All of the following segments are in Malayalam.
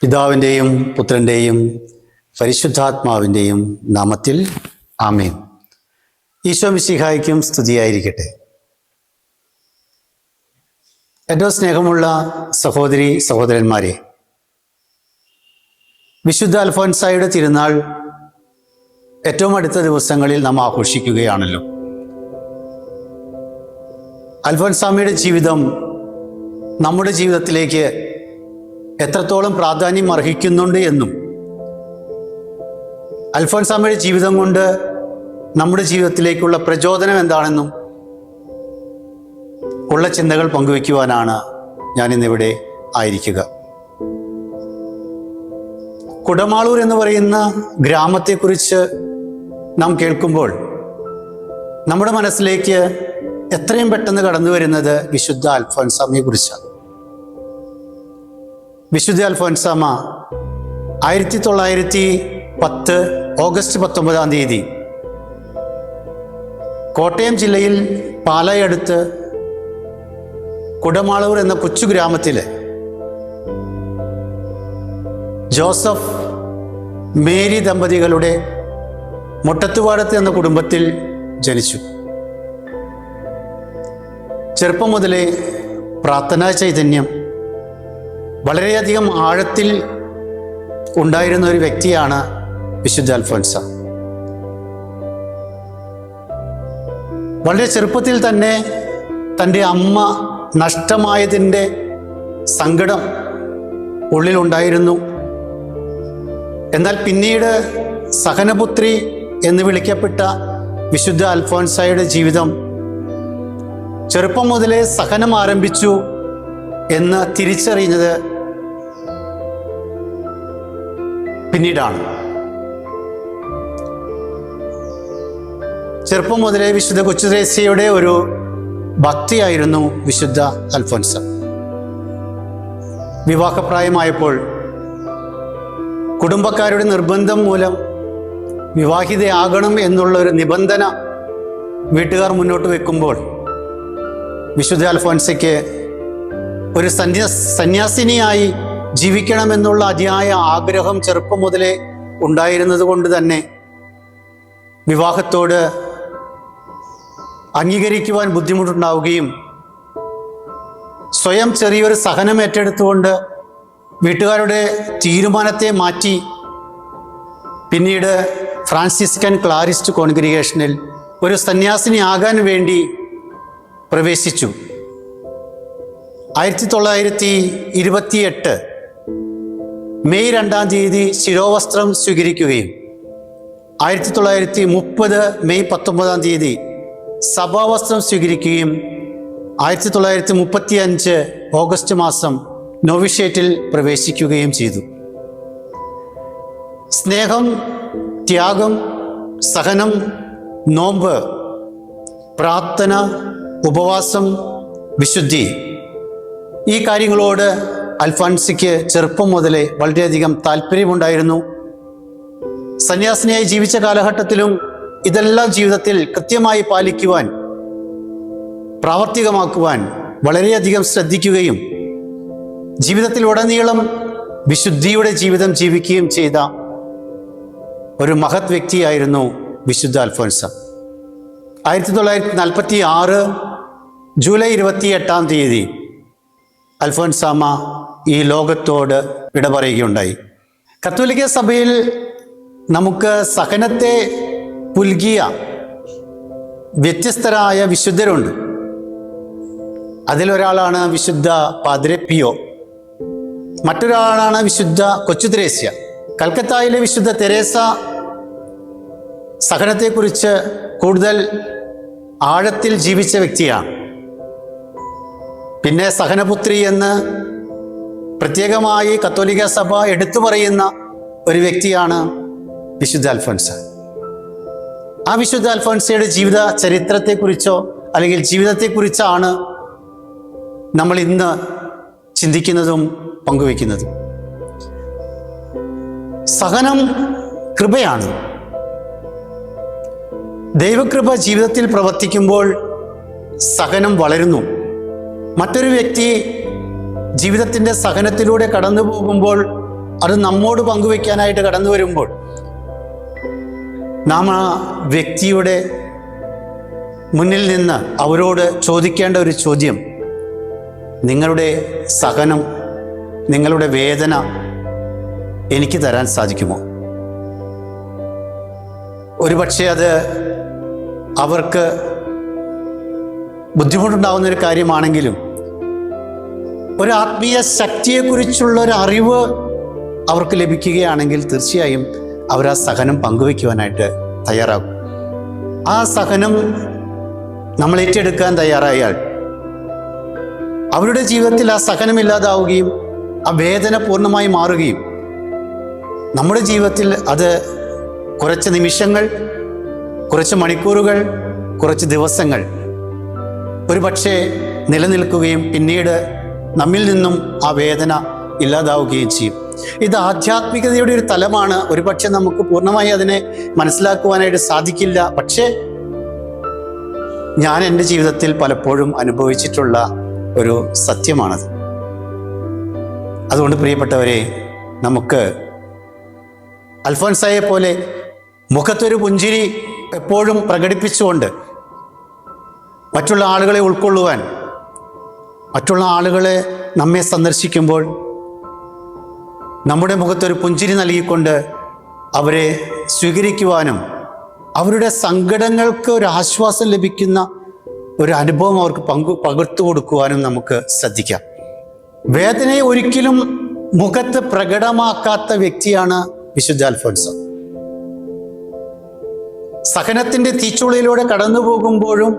പിതാവിൻ്റെയും പുത്രൻ്റെയും പരിശുദ്ധാത്മാവിൻ്റെയും നാമത്തിൽ ആമേൻ. ഈശോ മിശിഹായ്ക്കും സ്തുതിയായിരിക്കട്ടെ. ഏറ്റവും സ്നേഹമുള്ള സഹോദരി സഹോദരന്മാരെ, വിശുദ്ധ അൽഫോൻസായുടെ തിരുനാൾ ഏറ്റവും അടുത്ത ദിവസങ്ങളിൽ നാം ആഘോഷിക്കുകയാണല്ലോ. അൽഫോൻസാമ്മയുടെ ജീവിതം നമ്മുടെ ജീവിതത്തിലേക്ക് എത്രത്തോളം പ്രാധാന്യം അർഹിക്കുന്നുണ്ട് എന്നും അൽഫോൻസാമ്മയുടെ ജീവിതം കൊണ്ട് നമ്മുടെ ജീവിതത്തിലേക്കുള്ള പ്രചോദനം എന്താണെന്നും ഉള്ള ചിന്തകൾ പങ്കുവയ്ക്കുവാനാണ് ഞാനിന്നിവിടെ ആയിരിക്കുക. കുടമാളൂർ എന്ന് പറയുന്ന ഗ്രാമത്തെക്കുറിച്ച് നാം കേൾക്കുമ്പോൾ നമ്മുടെ മനസ്സിലേക്ക് എത്രയും പെട്ടെന്ന് കടന്നു വരുന്നത് വിശുദ്ധ അൽഫോൻസാമ്മയെ കുറിച്ചാണ്. വിശുദ്ധ അൽഫോൻസാമ്മ 1910 ഓഗസ്റ്റ് 19 കോട്ടയം ജില്ലയിൽ പാലായടുത്ത് കുടമാളൂർ എന്ന കൊച്ചു ഗ്രാമത്തിലെ ജോസഫ് മേരി ദമ്പതികളുടെ മുട്ടത്തുപാടത്ത് എന്ന കുടുംബത്തിൽ ജനിച്ചു. ചെറുപ്പം മുതലേ പ്രാർത്ഥനാ ചൈതന്യം വളരെയധികം ആഴത്തിൽ ഉണ്ടായിരുന്ന ഒരു വ്യക്തിയാണ് വിശുദ്ധ അൽഫോൻസ. വളരെ ചെറുപ്പത്തിൽ തന്നെ തൻ്റെ അമ്മ നഷ്ടമായതിൻ്റെ സങ്കടം ഉള്ളിലുണ്ടായിരുന്നു. എന്നാൽ പിന്നീട് സഹനപുത്രി എന്ന് വിളിക്കപ്പെട്ട വിശുദ്ധ അൽഫോൻസായുടെ ജീവിതം ചെറുപ്പം മുതലേ സഹനം ആരംഭിച്ചു എന്ന് തിരിച്ചറിയുന്നത് പിന്നീടാണ്. ചെറുപ്പം മുതലേ വിശുദ്ധ കൊച്ചുത്രേസ്യയുടെ ഒരു ഭക്തിയായിരുന്നു വിശുദ്ധ അൽഫോൻസ. വിവാഹപ്രായമായപ്പോൾ കുടുംബക്കാരുടെ നിർബന്ധം മൂലം വിവാഹിതയാകണം എന്നുള്ള ഒരു നിബന്ധന വീട്ടുകാർ മുന്നോട്ട് വെക്കുമ്പോൾ വിശുദ്ധ അൽഫോൻസയ്ക്ക് ഒരു സന്യാസിനിയായി ജീവിക്കണമെന്നുള്ള അതിയായ ആഗ്രഹം ചെറുപ്പം മുതലേ ഉണ്ടായിരുന്നത് കൊണ്ട് തന്നെ വിവാഹത്തോട് അംഗീകരിക്കുവാൻ ബുദ്ധിമുട്ടുണ്ടാവുകയും സ്വയം ചെറിയൊരു സഹനം ഏറ്റെടുത്തുകൊണ്ട് വീട്ടുകാരുടെ തീരുമാനത്തെ മാറ്റി പിന്നീട് ഫ്രാൻസിസ്കൻ ക്ലാരിസ്റ്റ് കോൺഗ്രിഗേഷനിൽ ഒരു സന്യാസിനി ആകാൻ വേണ്ടി പ്രവേശിച്ചു. 1928 മെയ് 2 ശിരോവസ്ത്രം സ്വീകരിക്കുകയും 1930 മെയ് 19 സഭാവസ്ത്രം സ്വീകരിക്കുകയും 1935 ഓഗസ്റ്റ് മാസം നോവിഷ്യേറ്റിൽ പ്രവേശിക്കുകയും ചെയ്തു. സ്നേഹം, ത്യാഗം, സഹനം, നോമ്പ്, പ്രാർത്ഥന, ഉപവാസം, വിശുദ്ധി, ഈ കാര്യങ്ങളോട് അൽഫോൻസയ്ക്ക് ചെറുപ്പം മുതലേ വളരെയധികം താല്പര്യമുണ്ടായിരുന്നു. സന്യാസിനിയായി ജീവിച്ച കാലഘട്ടത്തിലും ഇതെല്ലാം ജീവിതത്തിൽ കൃത്യമായി പാലിക്കുവാൻ, പ്രാവർത്തികമാക്കുവാൻ വളരെയധികം ശ്രദ്ധിക്കുകയും ജീവിതത്തിൽ ഉടനീളം വിശുദ്ധിയുടെ ജീവിതം ജീവിക്കുകയും ചെയ്ത ഒരു മഹത് വ്യക്തിയായിരുന്നു വിശുദ്ധ അൽഫോൻസ. 1946 ജൂലൈ 28 അൽഫോൻസാമ്മ ഈ ലോകത്തോട് വിട പറയുകയുണ്ടായി. കത്തോലിക്ക സഭയിൽ നമുക്ക് സഹനത്തെ പുൽകിയ വ്യത്യസ്തരായ വിശുദ്ധരുണ്ട്. അതിലൊരാളാണ് വിശുദ്ധ പാദ്രെ പിയോ, മറ്റൊരാളാണ് വിശുദ്ധ കൊച്ചുത്രേസ്യ. കൽക്കത്തായിലെ വിശുദ്ധ തെരേസ സഹനത്തെക്കുറിച്ച് കൂടുതൽ ആഴത്തിൽ ജീവിച്ച വ്യക്തിയാണ്. പിന്നെ സഹനപുത്രി എന്ന് പ്രത്യേകമായി കത്തോലിക്ക സഭ എടുത്തു പറയുന്ന ഒരു വ്യക്തിയാണ് വിശുദ്ധ അൽഫോൻസ. ആ വിശുദ്ധ അൽഫോൻസയുടെ ജീവിത ചരിത്രത്തെക്കുറിച്ചോ അല്ലെങ്കിൽ ജീവിതത്തെക്കുറിച്ചാണ് നമ്മൾ ഇന്ന് ചിന്തിക്കുന്നതും പങ്കുവയ്ക്കുന്നതും. സഹനം കൃപയാണ്. ദൈവകൃപ ജീവിതത്തിൽ പ്രവർത്തിക്കുമ്പോൾ സഹനം വളരുന്നു. മറ്റൊരു വ്യക്തി ജീവിതത്തിൻ്റെ സഹനത്തിലൂടെ കടന്നു പോകുമ്പോൾ അത് നമ്മോട് പങ്കുവെക്കാനായിട്ട് കടന്നു വരുമ്പോൾ നാം ആ വ്യക്തിയുടെ മുന്നിൽ നിന്ന് അവരോട് ചോദിക്കേണ്ട ഒരു ചോദ്യം, നിങ്ങളുടെ സഹനം, നിങ്ങളുടെ വേദന എനിക്ക് തരാൻ സാധിക്കുമോ? ഒരുപക്ഷെ അത് അവർക്ക് ബുദ്ധിമുട്ടുണ്ടാകുന്ന ഒരു കാര്യമാണെങ്കിലും ഒരു ആത്മീയ ശക്തിയെക്കുറിച്ചുള്ള ഒരു അറിവ് അവർക്ക് ലഭിക്കുകയാണെങ്കിൽ തീർച്ചയായും അവർ ആ സഹനം പങ്കുവയ്ക്കുവാനായിട്ട് തയ്യാറാകും. ആ സഹനം നമ്മൾ ഏറ്റെടുക്കാൻ തയ്യാറായാൽ അവരുടെ ജീവിതത്തിൽ ആ സഹനമില്ലാതാവുകയും ആ വേദന പൂർണ്ണമായി മാറുകയും നമ്മുടെ ജീവിതത്തിൽ അത് കുറച്ച് നിമിഷങ്ങൾ, കുറച്ച് മണിക്കൂറുകൾ, കുറച്ച് ദിവസങ്ങൾ ഒരുപക്ഷെ നിലനിൽക്കുകയും പിന്നീട് നമ്മിൽ നിന്നും ആ വേദന ഇല്ലാതാവുകയും ചെയ്യും. ഇത് ആധ്യാത്മികതയുടെ ഒരു തലമാണ്. ഒരുപക്ഷെ നമുക്ക് പൂർണ്ണമായി അതിനെ മനസ്സിലാക്കുവാനായിട്ട് സാധിക്കില്ല. പക്ഷേ ഞാൻ എൻ്റെ ജീവിതത്തിൽ പലപ്പോഴും അനുഭവിച്ചിട്ടുള്ള ഒരു സത്യമാണത്. അതുകൊണ്ട് പ്രിയപ്പെട്ടവരെ, നമുക്ക് അൽഫോൻസായെ പോലെ മുഖത്തൊരു പുഞ്ചിരി എപ്പോഴും പ്രകടിപ്പിച്ചുകൊണ്ട് മറ്റുള്ള ആളുകളെ ഉൾക്കൊള്ളുവാൻ, മറ്റുള്ള ആളുകളെ നമ്മെ സന്ദർശിക്കുമ്പോൾ നമ്മുടെ മുഖത്തൊരു പുഞ്ചിരി നൽകിക്കൊണ്ട് അവരെ സ്വീകരിക്കുവാനും അവരുടെ സങ്കടങ്ങൾക്ക് ഒരു ആശ്വാസം ലഭിക്കുന്ന ഒരു അനുഭവം അവർക്ക് പകർത്തു കൊടുക്കുവാനും നമുക്ക് ശ്രദ്ധിക്കാം. വേദനയെ ഒരിക്കലും മുഖത്ത് പ്രകടമാക്കാത്ത വ്യക്തിയാണ് വിശുദ്ധ അൽഫോൻസ. സഹനത്തിന്റെ തീച്ചുളയിലൂടെ കടന്നു പോകുമ്പോഴും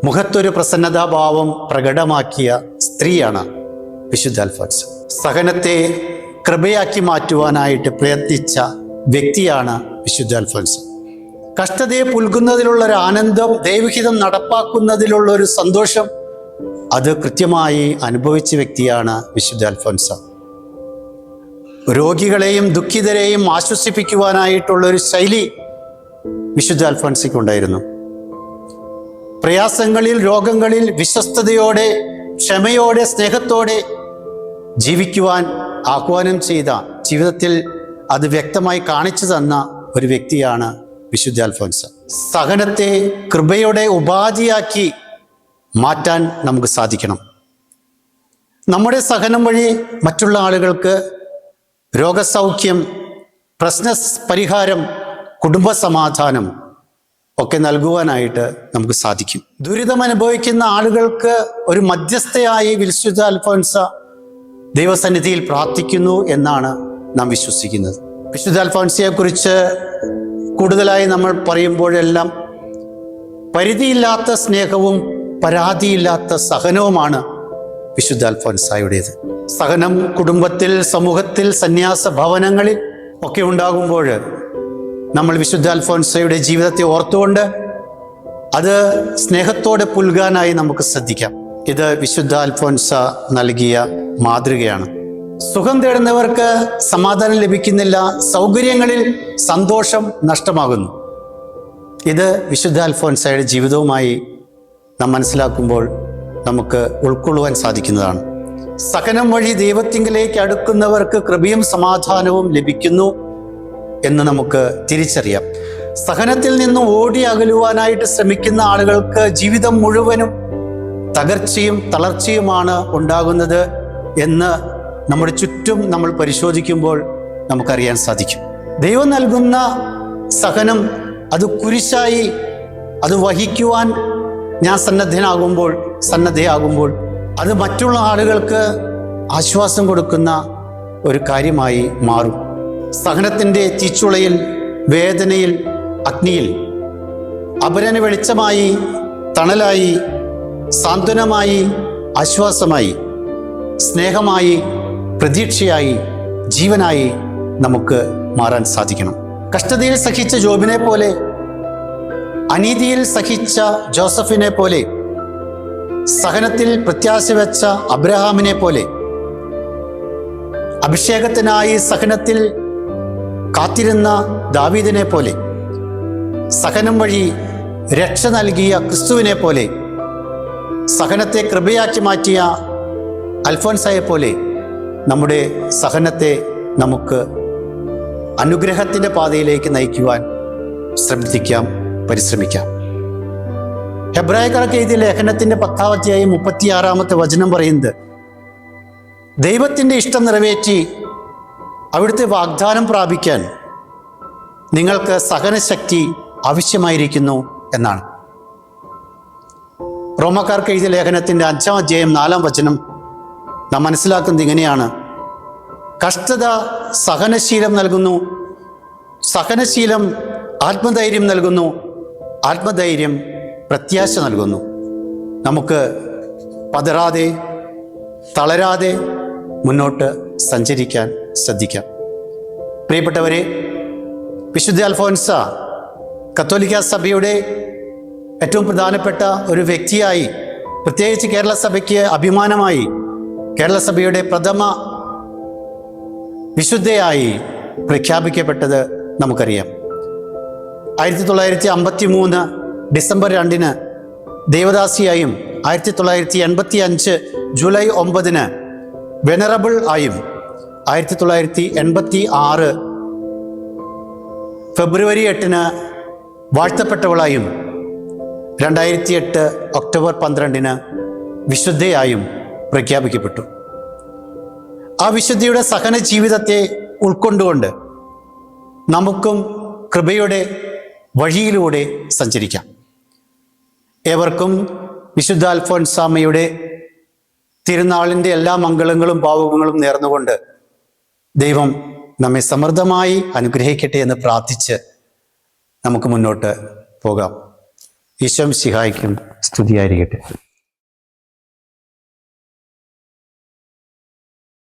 മുഖത്തൊരു പ്രസന്നതാഭാവം പ്രകടമാക്കിയ സ്ത്രീയാണ് വിശുദ്ധ അൽഫോൻസ. സഹനത്തെ കൃപയാക്കി മാറ്റുവാനായിട്ട് പ്രയത്നിച്ച വ്യക്തിയാണ് വിശുദ്ധ അൽഫോൻസ. കഷ്ടതയെ പുൽകുന്നതിലുള്ള ഒരു ആനന്ദം, ദൈവഹിതം നടപ്പാക്കുന്നതിലുള്ള ഒരു സന്തോഷം, അത് കൃത്യമായി അനുഭവിച്ച വ്യക്തിയാണ് വിശുദ്ധ അൽഫോൻസ. രോഗികളെയും ദുഃഖിതരെയും ആശ്വസിപ്പിക്കുവാനായിട്ടുള്ള ഒരു ശൈലി വിശുദ്ധ അൽഫോൻസയ്ക്കുണ്ടായിരുന്നു. പ്രയാസങ്ങളിൽ, രോഗങ്ങളിൽ വിശ്വസ്തയോടെ, ക്ഷമയോടെ, സ്നേഹത്തോടെ ജീവിക്കുവാൻ ആഹ്വാനം ചെയ്ത, ജീവിതത്തിൽ അത് വ്യക്തമായി കാണിച്ചു തന്ന ഒരു വ്യക്തിയാണ് വിശുദ്ധ അൽഫോൻസ. സഹനത്തെ കൃപയുടെ ഉപാധിയാക്കി മാറ്റാൻ നമുക്ക് സാധിക്കണം. നമ്മുടെ സഹനം വഴി മറ്റുള്ള ആളുകൾക്ക് രോഗസൗഖ്യം, പ്രശ്ന പരിഹാരം, കുടുംബസമാധാനം ഒക്കെ നൽകുവാനായിട്ട് നമുക്ക് സാധിക്കും. ദുരിതം അനുഭവിക്കുന്ന ആളുകൾക്ക് ഒരു മധ്യസ്ഥയായി വിശുദ്ധ അൽഫോൻസ ദൈവസന്നിധിയിൽ പ്രാർത്ഥിക്കുന്നു എന്നാണ് നാം വിശ്വസിക്കുന്നത്. വിശുദ്ധ അൽഫോൻസയെക്കുറിച്ച് കൂടുതലായി നമ്മൾ പറയുമ്പോഴെല്ലാം പരിധിയില്ലാത്ത സ്നേഹവും പരാതിയില്ലാത്ത സഹനവുമാണ് വിശുദ്ധ അൽഫോൻസായുടേത്. സഹനം കുടുംബത്തിൽ, സമൂഹത്തിൽ, സന്യാസ ഭവനങ്ങളിൽ ഒക്കെ ഉണ്ടാകുമ്പോൾ നമ്മൾ വിശുദ്ധ അൽഫോൻസയുടെ ജീവിതത്തെ ഓർത്തുകൊണ്ട് അത് സ്നേഹത്തോടെ പുൽകാനായി നമുക്ക് ശ്രദ്ധിക്കാം. ഇത് വിശുദ്ധ അൽഫോൻസ നൽകിയ മാതൃകയാണ്. സുഖം തേടുന്നവർക്ക് സമാധാനം ലഭിക്കുന്നില്ല, സൗകര്യങ്ങളിൽ സന്തോഷം നഷ്ടമാകുന്നു. ഇത് വിശുദ്ധ അൽഫോൻസയുടെ ജീവിതവുമായി നാം മനസ്സിലാക്കുമ്പോൾ നമുക്ക് ഉൾക്കൊള്ളുവാൻ സാധിക്കുന്നതാണ്. സഹനം വഴി ദൈവത്തിങ്കിലേക്ക് അടുക്കുന്നവർക്ക് കൃപയും സമാധാനവും ലഭിക്കുന്നു എന്ന് നമുക്ക് തിരിച്ചറിയാം. സഹനത്തിൽ നിന്നും ഓടി അകലുവാനായിട്ട് ശ്രമിക്കുന്ന ആളുകൾക്ക് ജീവിതം മുഴുവനും തകർച്ചയും തളർച്ചയുമാണ് ഉണ്ടാകുന്നത് എന്ന് നമ്മുടെ ചുറ്റും നമ്മൾ പരിശോധിക്കുമ്പോൾ നമുക്കറിയാൻ സാധിക്കും. ദൈവം നൽകുന്ന സഹനം അത് കുരിശായി അത് വഹിക്കുവാൻ ഞാൻ സന്നദ്ധയാകുമ്പോൾ അത് മറ്റുള്ള ആളുകൾക്ക് ആശ്വാസം കൊടുക്കുന്ന ഒരു കാര്യമായി മാറും. സഹനത്തിൻ്റെ തീച്ചുളയിൽ, വേദനയിൽ, അഗ്നിയിൽ അപരന് വെളിച്ചമായി, തണലായി, സാന്ത്വനമായി, ആശ്വാസമായി, സ്നേഹമായി, പ്രതീക്ഷയായി, ജീവനായി നമുക്ക് മാറാൻ സാധിക്കണം. കഷ്ടതയിൽ സഹിച്ച ജോബിനെ പോലെ, അനീതിയിൽ സഹിച്ച ജോസഫിനെ പോലെ, സഹനത്തിൽ പ്രത്യാശ വെച്ച അബ്രഹാമിനെ പോലെ, അഭിഷേകത്തിനായി സഹനത്തിൽ കാത്തിരുന്ന ദാവീദിനെ പോലെ, സഹനം വഴി രക്ഷ നൽകിയ ക്രിസ്തുവിനെ പോലെ, സഹനത്തെ കൃപയാക്കി മാറ്റിയ അൽഫോൻസയെ പോലെ നമ്മുടെ സഹനത്തെ നമുക്ക് അനുഗ്രഹത്തിൻ്റെ പാതയിലേക്ക് നയിക്കുവാൻ ശ്രദ്ധിക്കാം, പരിശ്രമിക്കാം. ഹെബ്രായക്കാർക്ക് എഴുതിയ ലേഖനത്തിൻ്റെ 10-ാം അധ്യായം 36-ാമത്തെ വചനം പറയുന്നത്, ദൈവത്തിൻ്റെ ഇഷ്ടം നിറവേറ്റി അവിടുത്തെ വാഗ്ദാനം പ്രാപിക്കാൻ നിങ്ങൾക്ക് സഹനശക്തി ആവശ്യമായിരിക്കുന്നു എന്നാണ്. റോമക്കാർക്ക് എഴുതിയ ലേഖനത്തിൻ്റെ 5-ാം അധ്യായം 4-ാം വചനം നാം മനസ്സിലാക്കുന്നത് ഇങ്ങനെയാണ്: കഷ്ടത സഹനശീലം നൽകുന്നു, സഹനശീലം ആത്മധൈര്യം നൽകുന്നു, ആത്മധൈര്യം പ്രത്യാശ നൽകുന്നു. നമുക്ക് പതറാതെ തളരാതെ മുന്നോട്ട് സഞ്ചരിക്കാൻ ശ്രദ്ധിക്കാം. പ്രിയപ്പെട്ടവരെ, വിശുദ്ധ അൽഫോൻസ കത്തോലിക്ക സഭയുടെ ഏറ്റവും പ്രധാനപ്പെട്ട ഒരു വ്യക്തിയായി, പ്രത്യേകിച്ച് കേരള സഭയ്ക്ക് അഭിമാനമായി, കേരള സഭയുടെ പ്രഥമ വിശുദ്ധയായി പ്രഖ്യാപിക്കപ്പെട്ടത് നമുക്കറിയാം. 1953 ഡിസംബർ 2 ദേവദാസിയായും 1985 ജൂലൈ 9 വെനറബിൾ ആയും 1986 ഫെബ്രുവരി 8 വാഴ്ത്തപ്പെട്ടവളായും 2008 ഒക്ടോബർ 12 വിശുദ്ധയായും പ്രഖ്യാപിക്കപ്പെട്ടു. ആ വിശുദ്ധിയുടെ സഹന ജീവിതത്തെ ഉൾക്കൊണ്ടുകൊണ്ട് നമുക്കും കൃപയുടെ വഴിയിലൂടെ സഞ്ചരിക്കാം. ഏവർക്കും വിശുദ്ധ അൽഫോൻസാമ്മയുടെ തിരുനാളിൻ്റെ എല്ലാ മംഗളങ്ങളും ഭാവുകങ്ങളും നേർന്നുകൊണ്ട് ദൈവം നമ്മെ സമൃദ്ധമായി അനുഗ്രഹിക്കട്ടെ എന്ന് പ്രാർത്ഥിച്ച് നമുക്ക് മുന്നോട്ട് പോകാം. ഈശോ മിശിഹായ്ക്കും സ്തുതിയായിരിക്കട്ടെ.